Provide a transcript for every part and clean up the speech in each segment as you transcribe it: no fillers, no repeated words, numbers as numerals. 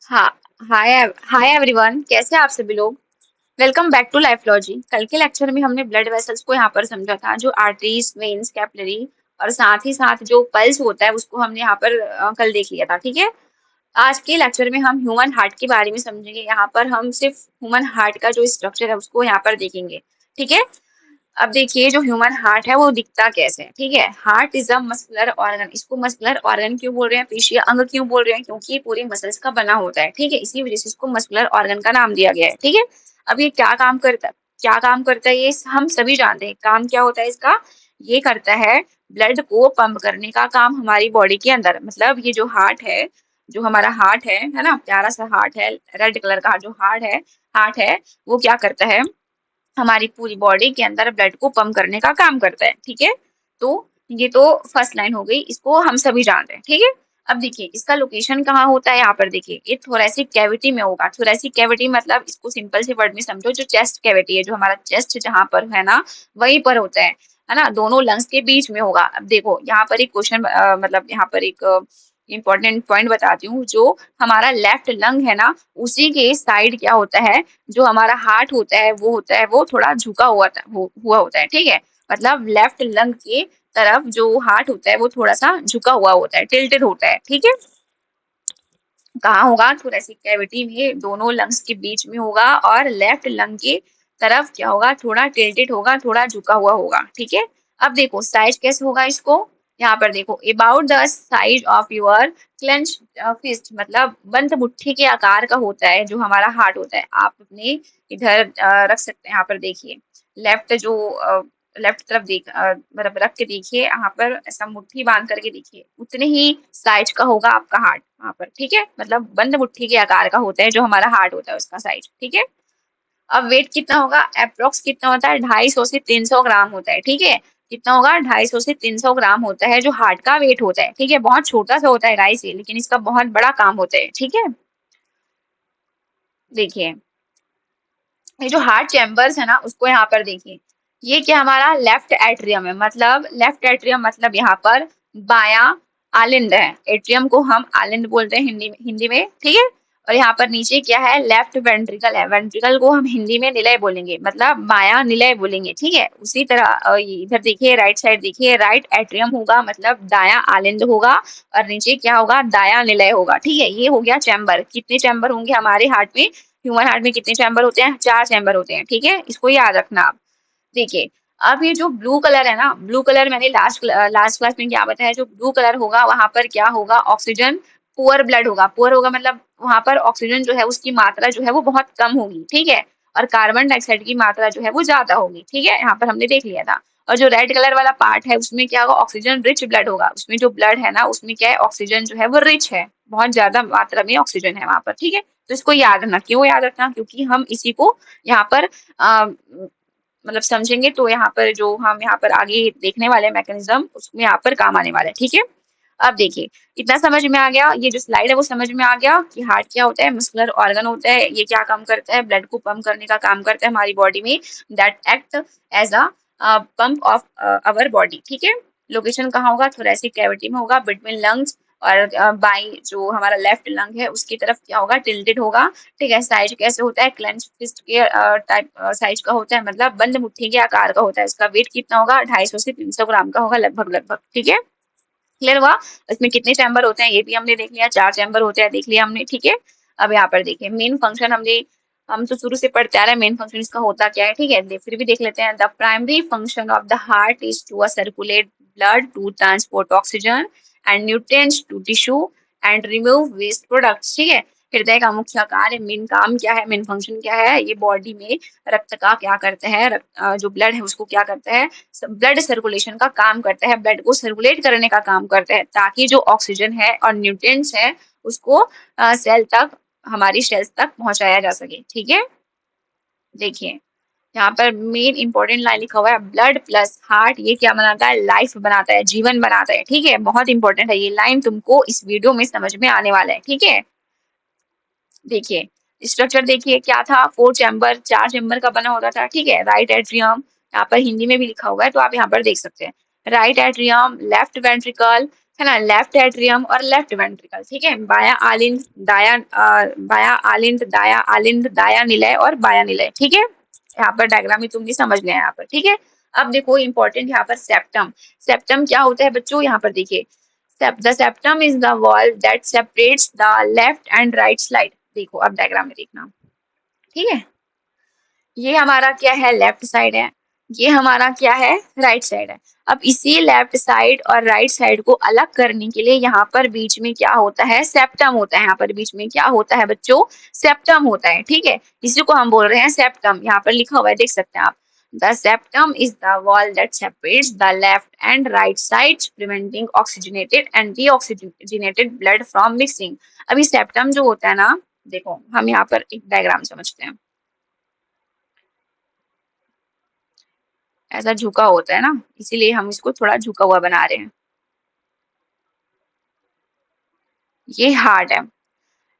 हाँ। हाय। Hi everyone, कैसे हैं आप सभी लोग। Welcome back to Lifeology. कल के लेक्चर में हमने ब्लड वेसल्स को यहाँ पर समझा था, जो आर्टरीज, वेन्स, कैपिलरी और साथ ही साथ जो पल्स होता है उसको हमने यहाँ पर कल देख लिया था। ठीक है। आज के लेक्चर में हम ह्यूमन हार्ट के बारे में समझेंगे। यहाँ पर हम सिर्फ ह्यूमन हार्ट का जो स्ट्रक्चर है उसको यहाँ पर देखेंगे। ठीक है। अब देखिए, जो ह्यूमन हार्ट है वो दिखता कैसे है। ठीक है। Heart is a muscular organ. इसको मस्कुलर ऑर्गन क्यों बोल रहे हैं, पेशीय अंग क्यों बोल रहे हैं, क्योंकि ये पूरे मसल्स का बना होता है। ठीक है, इसी वजह से इसको मस्कुलर ऑर्गन का नाम दिया गया है। ठीक है। अब ये क्या काम करता है ये हम सभी जानते हैं। काम क्या होता है इसका। ये करता है ब्लड को पंप करने का काम हमारी बॉडी के अंदर। मतलब ये जो हार्ट है, जो हमारा हार्ट है ना, प्यारा सा हार्ट है, रेड कलर का जो हार्ट है, वो क्या करता है, हमारी पूरी बॉडी के अंदर ब्लड को पंप करने का काम करता है। ठीक है। तो ये तो फर्स्ट लाइन हो गई, इसको हम सभी जानते हैं। ठीक है। अब देखिए इसका लोकेशन कहाँ होता है। यहाँ पर देखिए, ये थोरेसिक कैविटी में होगा। थोरेसिक कैविटी मतलब, इसको सिंपल से वर्ड में समझो, जो चेस्ट कैविटी है, जो हमारा चेस्ट जहाँ पर है ना, वहीं पर होता है ना, दोनों लंग्स के बीच में होगा। अब देखो यहाँ पर एक क्वेश्चन, मतलब यहाँ पर एक इंपॉर्टेंट पॉइंट बताती हूँ। जो हमारा लेफ्ट लंग है ना, उसी के साइड क्या होता है, जो हमारा हार्ट होता है वो थोड़ा झुका हुआ होता है। ठीक है। मतलब लेफ्ट लंग के तरफ जो हार्ट होता है वो थोड़ा सा झुका हुआ होता है, टिल्टेड होता है। ठीक है। कहाँ होगा, थोरेसिक कैविटी में, दोनों लंग्स के बीच में होगा, और लेफ्ट लंग के तरफ क्या होगा, थोड़ा टिल्टेड होगा, थोड़ा झुका हुआ होगा। ठीक है। अब देखो साइज कैसे होगा इसको। यहाँ पर देखो, about the size of your clench fist, मतलब बंद मुट्ठी के आकार का होता है जो हमारा हार्ट होता है। आप अपने इधर रख सकते हैं। यहाँ पर देखिए, लेफ्ट जो लेफ्ट तरफ मतलब रख के देखिए, यहाँ पर ऐसा मुट्ठी बांध करके देखिए, उतने ही साइज का होगा आपका हार्ट वहां पर। ठीक है। मतलब बंद मुट्ठी के आकार का होता है जो हमारा हार्ट होता है, उसका साइज। ठीक है। अब वेट कितना होगा, अप्रोक्स कितना होता है, 250 से 300 ग्राम होता है। ठीक है। कितना होगा, 250 से 300 ग्राम होता है जो हार्ट का वेट होता है। ठीक है। बहुत छोटा सा होता है ढाई से, लेकिन इसका बहुत बड़ा काम होता है। ठीक है। देखिए, ये जो हार्ट चैम्बर्स है ना, उसको यहाँ पर देखिए, ये क्या हमारा लेफ्ट एट्रियम है। मतलब लेफ्ट एट्रियम मतलब यहाँ पर बायां आलिंद है। एट्रियम को हम आलिंद बोलते हैं हिंदी में। ठीक है। और यहाँ पर नीचे क्या है, लेफ्ट वेंट्रिकल है। वेंट्रिकल को हम हिंदी में निलय बोलेंगे, मतलब बायां निलय बोलेंगे। ठीक है। उसी तरह इधर देखिए, राइट साइड देखिए, राइट एट्रियम होगा, मतलब दायां आलिंद होगा, और नीचे क्या होगा, दायां निलय होगा। ठीक है। ये हो गया चैम्बर। कितने चैम्बर होंगे हमारे हार्ट में, ह्यूमन हार्ट में कितने चैम्बर होते हैं, 4 चैम्बर होते हैं। ठीक है। इसको याद रखना आप। देखिए, अब ये जो ब्लू कलर है ना, ब्लू कलर मैंने लास्ट क्लास में क्या बताया, जो ब्लू कलर होगा वहां पर क्या होगा, ऑक्सीजन पुअर ब्लड होगा। पुअर होगा मतलब वहां पर ऑक्सीजन जो है उसकी मात्रा जो है वो बहुत कम होगी। ठीक है। और कार्बन डाइऑक्साइड की मात्रा जो है वो ज्यादा होगी। ठीक है। यहाँ पर हमने देख लिया था। और जो रेड कलर वाला पार्ट है उसमें क्या होगा, ऑक्सीजन रिच ब्लड होगा। उसमें जो ब्लड है ना, उसमें क्या है, ऑक्सीजन जो है वो रिच है, बहुत ज्यादा मात्रा में ऑक्सीजन है वहां पर। ठीक है। तो इसको याद रखना। क्यों याद रखना, क्योंकि हम इसी को यहाँ पर मतलब समझेंगे, तो यहाँ पर जो हम यहाँ पर आगे देखने वाले मैकेनिज्म उसमें यहाँ पर काम आने वाला है। ठीक है। अब देखिए, इतना समझ में आ गया, ये जो स्लाइड है वो समझ में आ गया कि हार्ट क्या होता है, मस्कुलर ऑर्गन होता है। ये क्या काम करता है, ब्लड को पंप करने का काम करता है हमारी बॉडी में, that act as a pump of our body. ठीक है। लोकेशन कहाँ होगा, थोरेसिक कैविटी में होगा, बिटवीन लंग्स, और बाई जो हमारा लेफ्ट लंग है उसकी तरफ क्या होगा, टिल्टेड होगा। ठीक है। साइज कैसे होता है, क्लेंच फिस्ट के टाइप साइज का होता है, मतलब बंद मुट्ठी के आकार का होता है। इसका वेट कितना होगा, 250 से 300 ग्राम का होगा, लगभग लगभग। ठीक है। क्लियर हुआ। इसमें कितने चैम्बर होते हैं ये भी हमने देख लिया, 4 चैम्बर होते हैं, देख लिया हमने। ठीक है। अब यहाँ पर देखिए, मेन फंक्शन हम तो शुरू से पढ़ते आ रहे हैं, मेन फंक्शन इसका होता क्या है। ठीक है। फिर भी देख लेते हैं। The primary function of the heart is to circulate blood, to transport oxygen and nutrients to tissue and remove waste products. ठीक है। हृदय का मुख्य कार्य, मेन काम क्या है, मेन फंक्शन क्या है, ये बॉडी में रक्त का क्या करते हैं, जो ब्लड है उसको क्या करता है, ब्लड सर्कुलेशन का काम करता है, ब्लड को सर्कुलेट करने का काम करता है, ताकि जो ऑक्सीजन है और न्यूट्रिएंट्स है उसको सेल तक, हमारी सेल्स तक पहुंचाया जा सके। ठीक है। देखिए, यहाँ पर मेन इंपॉर्टेंट लाइन लिखा हुआ है, ब्लड प्लस हार्ट ये क्या बनाता है, लाइफ बनाता है, जीवन बनाता है। ठीक है। बहुत इंपॉर्टेंट है ये लाइन, तुमको इस वीडियो में समझ में आने वाला है। ठीक है। देखिए, स्ट्रक्चर देखिए क्या था, 4 चैम्बर, 4 चैम्बर का बना होता था। ठीक है। राइट एट्रियम, यहाँ पर हिंदी में भी लिखा हुआ है तो आप यहाँ पर देख सकते हैं, राइट एट्रियम, लेफ्ट वेंट्रिकल, है ना, लेफ्ट एट्रियम और लेफ्ट वेंट्रिकल, ठीक है, बाया आलिंद, बाया आलिंद, दाया आलिंद, दाया निलय और बाया निलय, ठीक है। यहाँ पर डायग्राम ही तुम भी समझ लिया यहाँ पर, ठीक है। अब देखो इंपॉर्टेंट यहाँ पर सेप्टम। सेप्टम क्या होता है बच्चों, यहाँ पर देखिए, the septum is the wall that separates the left and right slide. देखो अब डायग्राम में देखना, ठीक है, ये हमारा क्या है, लेफ्ट साइड है, ये हमारा क्या है, राइट साइड है। अब इसी लेफ्ट साइड और राइट साइड को अलग करने के लिए यहाँ पर बीच में क्या होता है, सेप्टम होता है। यहाँ पर बीच में क्या होता है बच्चों, सेप्टम होता है, ठीक है, इसी को हम बोल रहे हैं सेप्टम। यहाँ पर लिखा हुआ है, देख सकते हैं आप, the septum is the wall that separates the left and right sides preventing oxygenated and deoxygenated blood from mixing. अभी सेप्टम जो होता है ना, देखो हम यहाँ पर एक डायग्राम समझते हैं, ऐसा झुका होता है ना, इसीलिए हम इसको थोड़ा झुका हुआ बना रहे हैं। ये हार्ट है,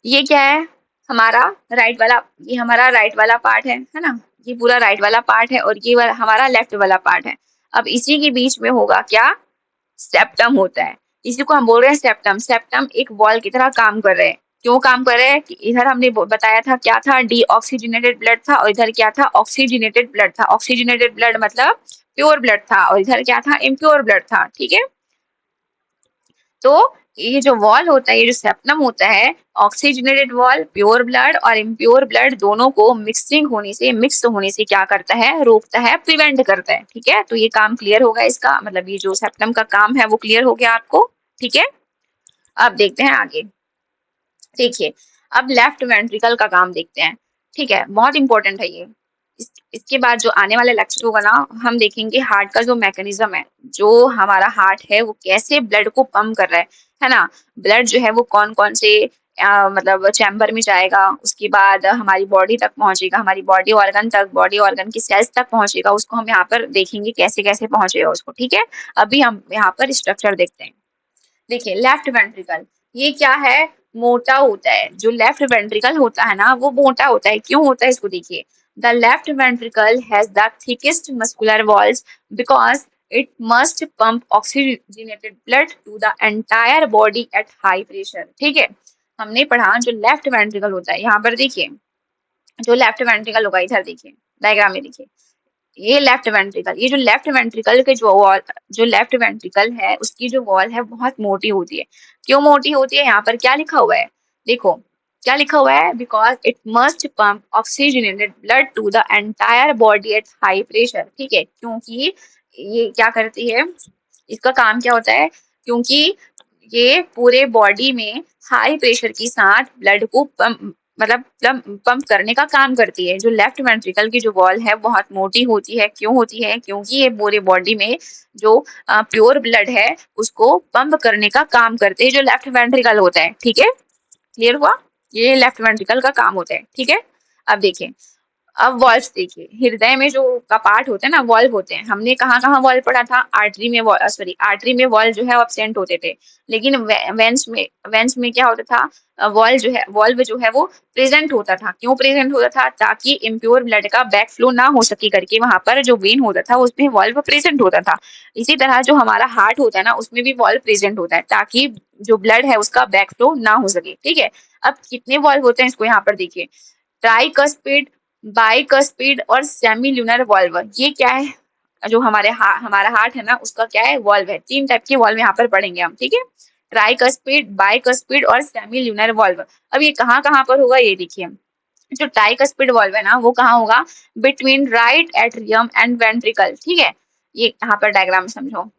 ये क्या है, हमारा राइट वाला, ये हमारा राइट वाला पार्ट है ना, ये पूरा राइट वाला पार्ट है और ये वाला हमारा लेफ्ट वाला पार्ट है। अब इसी के बीच में होगा क्या, सेप्टम होता है, इसी को हम बोल रहे हैं सेप्टम। सेप्टम एक वॉल की तरह काम कर रहे हैं। क्यों काम कर रहे हैं कि इधर हमने बताया था क्या था, डीऑक्सीजनेटेड ब्लड था, और इधर क्या था, ऑक्सीजनेटेड ब्लड था। ऑक्सीजनेटेड ब्लड मतलब प्योर ब्लड था, और इधर क्या था, इम्प्योर ब्लड था, ठीक है। तो ये जो वॉल होता है, ये जो सेप्टम होता है, ऑक्सीजनेटेड वॉल, प्योर ब्लड और इम्प्योर ब्लड दोनों को मिक्सिंग होने से, मिक्स होने से क्या करता है, रोकता है, प्रिवेंट करता है, ठीक है। तो ये काम क्लियर होगा इसका, मतलब ये जो सेप्टम का काम है वो क्लियर हो गया आपको, ठीक है। अब देखते हैं आगे, देखिए अब लेफ्ट वेंट्रिकल का काम देखते हैं, ठीक है, बहुत इंपॉर्टेंट है ये। इसके बाद जो आने वाले लेक्चर होगा ना, हम देखेंगे हार्ट का जो मैकेनिज्म है, जो हमारा हार्ट है वो कैसे ब्लड को पंप कर रहा है ना, ब्लड जो है वो कौन कौन से मतलब चैम्बर में जाएगा, उसके बाद हमारी बॉडी तक पहुंचेगा, हमारी बॉडी ऑर्गन तक, बॉडी ऑर्गन की सेल्स तक पहुंचेगा, उसको हम यहाँ पर देखेंगे कैसे कैसे पहुंचेगा उसको, ठीक है। अभी हम यहाँ पर स्ट्रक्चर देखते हैं। देखिए लेफ्ट वेंट्रिकल, ये क्या है, मोटा होता है। जो लेफ्ट वेंट्रिकल होता है ना वो मोटा होता है, क्यों होता है इसको देखिए, the left ventricle has the thickest muscular walls because it must pump oxygenated blood to the entire body at high pressure, ठीक है। हमने पढ़ा जो लेफ्ट वेंट्रिकल होता है, यहाँ पर देखिए जो लेफ्ट वेंट्रिकल होगा, इधर देखिए डायग्राम में देखिए, ये लेफ्ट वेंट्रिकल, ये जो लेफ्ट वेंट्रिकल के जो वॉल, जो लेफ्ट वेंट्रिकल है उसकी जो वॉल है बहुत मोटी होती है। क्यों मोटी होती है, यहाँ पर क्या लिखा हुआ है, देखो क्या लिखा हुआ है, because it must pump oxygenated blood to the entire body at high pressure, ठीक है, क्योंकि ये क्या करती है, इसका काम क्या होता है, क्योंकि ये पूरे बॉडी में हाई प्रेशर के साथ ब्लड को पंप, मतलब पंप करने का काम करती है। जो लेफ्ट वेंट्रिकल की जो वॉल है बहुत मोटी होती है, क्यों होती है, क्योंकि ये पूरे बॉडी में जो प्योर ब्लड है उसको पंप करने का काम करते हैं, जो लेफ्ट वेंट्रिकल होता है, ठीक है, क्लियर हुआ, ये लेफ्ट वेंट्रिकल का काम होता है, ठीक है। अब देखिए, अब वॉल्व देखिए, हृदय में जो कपाट होते हैं ना, वॉल्व होते हैं, हमने कहाँ कहाँ वॉल्व पढ़ा था, आर्टरी में वॉल्व, सॉरी आर्टरी में वॉल्व जो है एब्सेंट होते थे, लेकिन वेंस में क्या होता था, वॉल्व जो है वो प्रेजेंट होता था। क्यों प्रेजेंट होता था, ताकि इम्प्योर ब्लड का बैक फ्लो ना हो सके करके, वहां पर जो वेन होता था उसमें वॉल्व प्रेजेंट होता था। इसी तरह जो हमारा हार्ट होता है ना उसमें भी वॉल्व प्रेजेंट होता है, ताकि जो ब्लड है उसका बैक फ्लो ना हो सके, ठीक है। अब कितने वॉल्व होते हैं इसको यहाँ पर देखिए, ट्राइकस्पिड, बाइकस्पिड और सेमी ल्यूनर वॉल्व, ये क्या है, जो हमारा हार्ट है ना उसका क्या है, वॉल्व है। तीन टाइप के वॉल्व यहाँ पर पढ़ेंगे हम, ठीक है, ट्राइकस्पिड, बाइकस्पिड और सेमी ल्यूनर वॉल्व। अब ये कहाँ कहाँ पर होगा, ये देखिए, जो ट्राइकस्पिड वॉल्व है ना वो कहाँ होगा, between right atrium and ventricle, ठीक है। ये यहाँ पर डायग्राम समझो,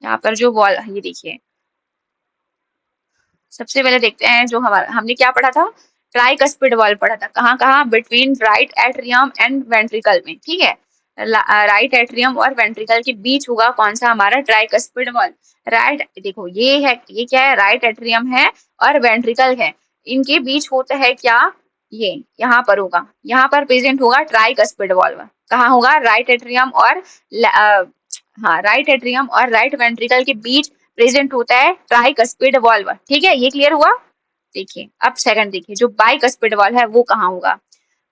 यहाँ पर जो वॉल, ये देखिए, सबसे पहले देखते हैं जो हमारा, हमने क्या पढ़ा था, ट्राइकस्पिड वॉल्व पढ़ा था, कहाँ कहाँ, between right atrium and ventricle में, ठीक है। राइट एट्रियम और वेंट्रिकल के बीच होगा कौन सा, हमारा ट्राइकस्पिड वॉल्व। राइट, देखो ये है, ये क्या है, राइट एट्रियम है और वेंट्रिकल है, इनके बीच होता है क्या, ये यहाँ पर होगा, यहाँ पर प्रेजेंट होगा ट्राइकस्पिड वॉल्व। कहाँ होगा, राइट एट्रियम और हाँ, राइट एट्रियम और राइट वेंट्रिकल के बीच प्रेजेंट होता है ट्राइकस्पिड वॉल्व, ठीक है, ये क्लियर हुआ। देखिए अब सेकंड देखिए, जो बाइकस्पिड वॉल्व है वो कहाँ होगा,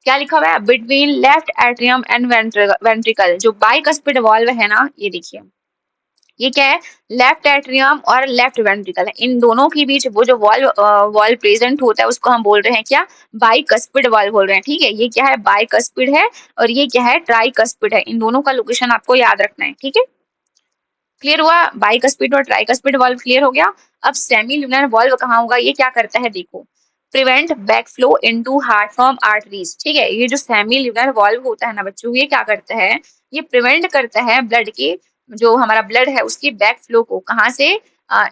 क्या लिखा हुआ है, between left atrium and ventricle. जो बाइकस्पिड वॉल्व है ना, ये देखिए ये क्या है, लेफ्ट एट्रियम और लेफ्ट वेंट्रिकल है, इन दोनों के बीच वो जो वॉल्व प्रेजेंट होता है उसको हम बोल रहे हैं क्या, बाइकस्पिड वॉल्व बोल रहे हैं। ठीक है, ये क्या है, बाइकस्पिड है और ये क्या है, ट्राइकस्पिड है। इन दोनों का लोकेशन आपको याद रखना है। ठीक है, क्लियर हुआ, बाइकस्पिड और ट्राइकस्पिड वाल्व क्लियर हो गया। अब सेमी ल्यूनर वाल्व कहाँ होगा, ये क्या करता है देखो, prevent backflow into heart from arteries. ठीक है, ये जो सेमी ल्यूनर वाल्व होता है ना बच्चों, ये क्या करता है, ये प्रिवेंट करता है ब्लड के, जो हमारा ब्लड है उसकी बैक फ्लो को, कहाँ से,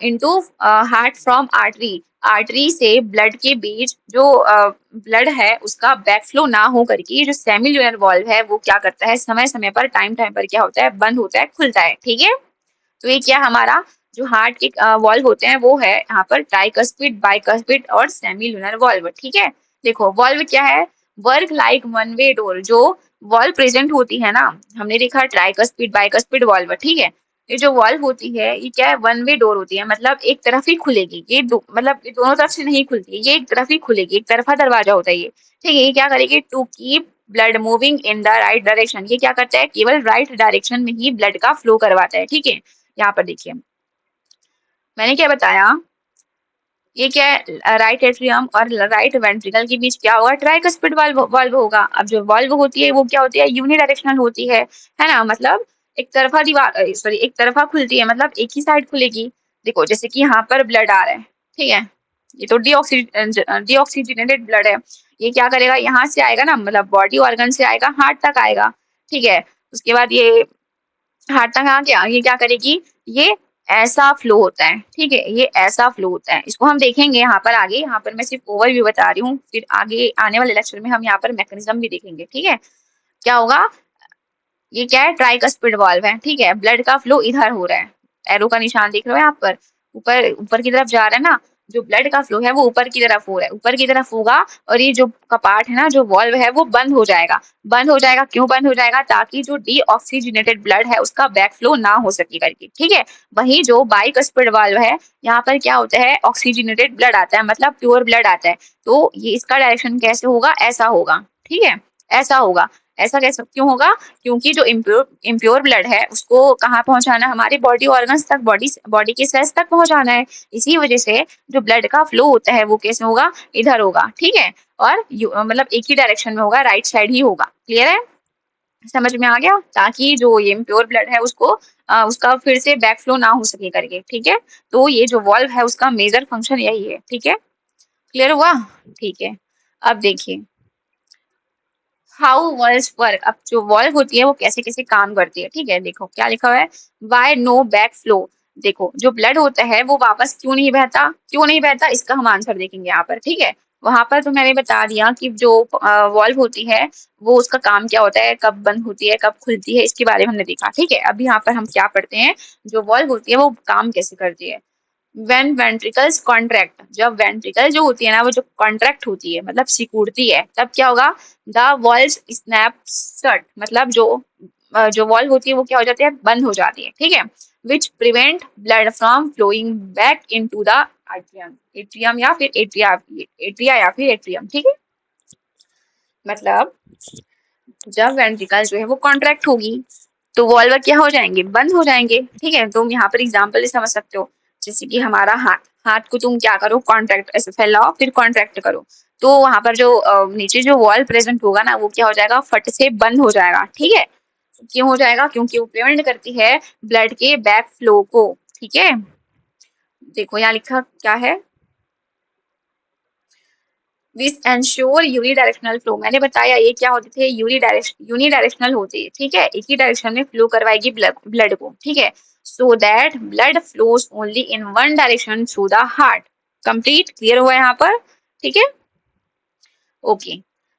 into heart from artery, artery से ब्लड के बीच जो ब्लड है उसका बैक फ्लो ना हो करके, ये जो सेमी ल्यूनर वाल्व है वो क्या करता है, समय समय पर टाइम टाइम पर क्या होता है, बंद होता है, खुलता है। ठीक है, तो ये क्या हमारा जो हार्ट के वॉल्व होते हैं वो है यहाँ पर ट्राइकस्पिड, बाइकस्पिड और सेमी लूनर वॉल्व। ठीक है, देखो वॉल्व क्या है, work like one way door, जो वॉल्व प्रेजेंट होती है ना, हमने देखा ट्राइकस्पिड बाइकस्पिड वॉल्व। ठीक है, ये जो वॉल्व होती है ये क्या है, वन वे डोर होती है, मतलब एक तरफ ही खुलेगी, ये मतलब ये दोनों तरफ से नहीं खुलती, ये एक तरफ ही खुलेगी, एक तरफा दरवाजा होता है ये। ठीक है, ये क्या करेगी, to keep blood moving in the right direction, ये क्या करता है, केवल राइट डायरेक्शन में ही ब्लड का फ्लो करवाता है। ठीक है, यहाँ पर देखिए मैंने क्या बताया, ये क्या है, राइट एट्रियम और राइट वेंट्रिकल के बीच क्या होगा, ट्राइकस्पिड वाल्व होगा। अब जो वाल्व होती है वो क्या होती है, यूनिडायरेक्शनल होती है ना, मतलब एक तरफा दीवार, सॉरी एक तरफा खुलती है, मतलब एक ही साइड खुलेगी। देखो जैसे कि यहाँ पर ब्लड आ रहा है, ठीक है, ये तो डीऑक्सीजनेटेड ब्लड है, ये क्या करेगा, यहाँ से आएगा ना, मतलब बॉडी ऑर्गन से आएगा, हार्ट तक आएगा। ठीक है, उसके बाद ये हार्ट तक आ गया, ये क्या करेगी, ये ऐसा फ्लो होता है। ठीक है, ये ऐसा फ्लो होता है, इसको हम देखेंगे यहाँ पर आगे, यहाँ पर मैं सिर्फ ओवरव्यू बता रही हूँ, फिर आगे आने वाले लेक्चर में हम यहाँ पर मैकेनिज्म भी देखेंगे। ठीक है, क्या होगा, ये क्या है, ट्राइकस्पिड वाल्व है। ठीक है, ब्लड का फ्लो इधर हो रहा है, एरो का निशान देख रहे हो यहाँ पर, ऊपर ऊपर की तरफ जा रहा है ना, जो ब्लड का फ्लो है वो ऊपर की तरफ हो रहा है, ऊपर की तरफ होगा, और ये जो कपाट है ना, जो वॉल्व है वो बंद हो जाएगा। बंद हो जाएगा, क्यों बंद हो जाएगा, ताकि जो डीऑक्सीजनेटेड ब्लड है उसका बैक फ्लो ना हो सके करके। ठीक है, वही जो बाइकस्पिड वाल्व है, यहाँ पर क्या होता है, ऑक्सीजनेटेड ब्लड आता है, मतलब प्योर ब्लड आता है, तो ये इसका डायरेक्शन कैसे होगा, ऐसा होगा। ठीक है, ऐसा होगा, ऐसा कैसे क्यों होगा, क्योंकि जो इम्प्योर ब्लड है उसको कहाँ पहुंचाना है, हमारे बॉडी ऑर्गन्स तक, बॉडी के सेल्स तक पहुंचाना है। इसी वजह से जो ब्लड का फ्लो होता है वो कैसे होगा, इधर होगा। ठीक है, और मतलब एक ही डायरेक्शन में होगा, राइट साइड ही होगा। क्लियर है, समझ में आ गया, ताकि जो ये इम्प्योर ब्लड है उसको उसका फिर से बैक फ्लो ना हो सके करके। ठीक है, तो ये जो वॉल्व है उसका मेजर फंक्शन यही है। ठीक है, क्लियर हुआ। ठीक है, अब देखिए हाउ वॉल्व वर्क, अब जो वॉल्व होती है वो कैसे कैसे काम करती है। ठीक है, देखो क्या लिखा हुआ है, वाई नो बैक फ्लो, देखो जो ब्लड होता है वो वापस क्यों नहीं बहता, क्यों नहीं बहता, इसका हम आंसर देखेंगे यहाँ पर। ठीक है, वहां पर तो मैंने बता दिया कि जो वॉल्व होती है वो उसका काम क्या होता है, कब बंद होती है कब खुलती है, इसके बारे में हमने देखा। ठीक है, अभी यहाँ पर हम क्या पढ़ते हैं, जो वॉल्व होती है वो काम कैसे करती है। व्हेन वेंट्रिकल्स कॉन्ट्रैक्ट, जब वेंट्रिकल जो होती है ना वो जो कॉन्ट्रैक्ट होती है, मतलब सिकुड़ती है, तब क्या होगा, द वॉल्व्स स्नैप शट, मतलब जो वॉल्व होती है वो क्या हो जाती है, बंद हो जाती है। ठीक है, which prevent blood from flowing back into the atrium, atrium या फिर एट्रिया या फिर एट्रियम। ठीक है, मतलब जब वेंट्रिकल जो है वो कॉन्ट्रैक्ट होगी तो वॉल्व क्या हो जाएंगे, बंद हो जाएंगे। ठीक है, तुम यहाँ पर एग्जाम्पल समझ सकते हो, जैसे कि हमारा हाथ, हाथ को तुम क्या करो, कॉन्ट्रैक्ट ऐसे फैलाओ फिर कॉन्ट्रैक्ट करो, तो वहां पर जो नीचे जो वॉल प्रेजेंट होगा ना वो क्या हो जाएगा, फट से बंद हो जाएगा। ठीक है, क्यों हो जाएगा, क्योंकि वो प्रिवेंट करती है ब्लड के बैक फ्लो को। ठीक है, देखो यहाँ लिखा क्या है, विच एंश्योर यूनिडायरेक्शनल फ्लो, मैंने बताया ये क्या होते थे, यूनिडायरेक्शनल होते हैं। ठीक है, एक ही डायरेक्शन में फ्लो करवाएगी ब्लड को। ठीक है, so that blood flows only in one direction through the heart. Complete, clear हुआ यहाँ पर। ठीक है, ओके,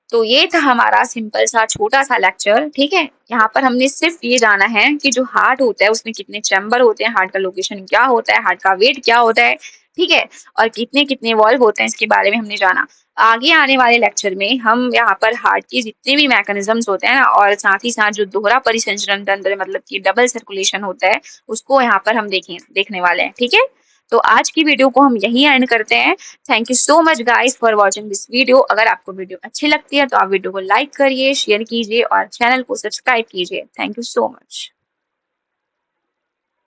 तो ये था हमारा सिंपल सा छोटा सा लेक्चर। ठीक है, यहाँ पर हमने सिर्फ ये जाना है कि जो हार्ट होता है उसमें कितने चैम्बर होते हैं, हार्ट का लोकेशन क्या होता है, हार्ट का वेट क्या होता है। ठीक है, और कितने कितने वॉल्व होते हैं इसके बारे में हमने जाना। आगे आने वाले लेक्चर में हम यहाँ पर हार्ट के जितने भी मैकेनिज्म्स होते हैं ना, और साथ ही साथ जो दोहरा परिसंचरण तंत्र, मतलब कि डबल सर्कुलेशन होता है, उसको यहाँ पर हम देखने वाले हैं। ठीक है, तो आज की वीडियो को हम यही एंड करते हैं। Thank you so much guys for watching this video. अगर आपको वीडियो अच्छी लगती है तो आप वीडियो को लाइक करिए, शेयर कीजिए और चैनल को सब्सक्राइब कीजिए। Thank you so much.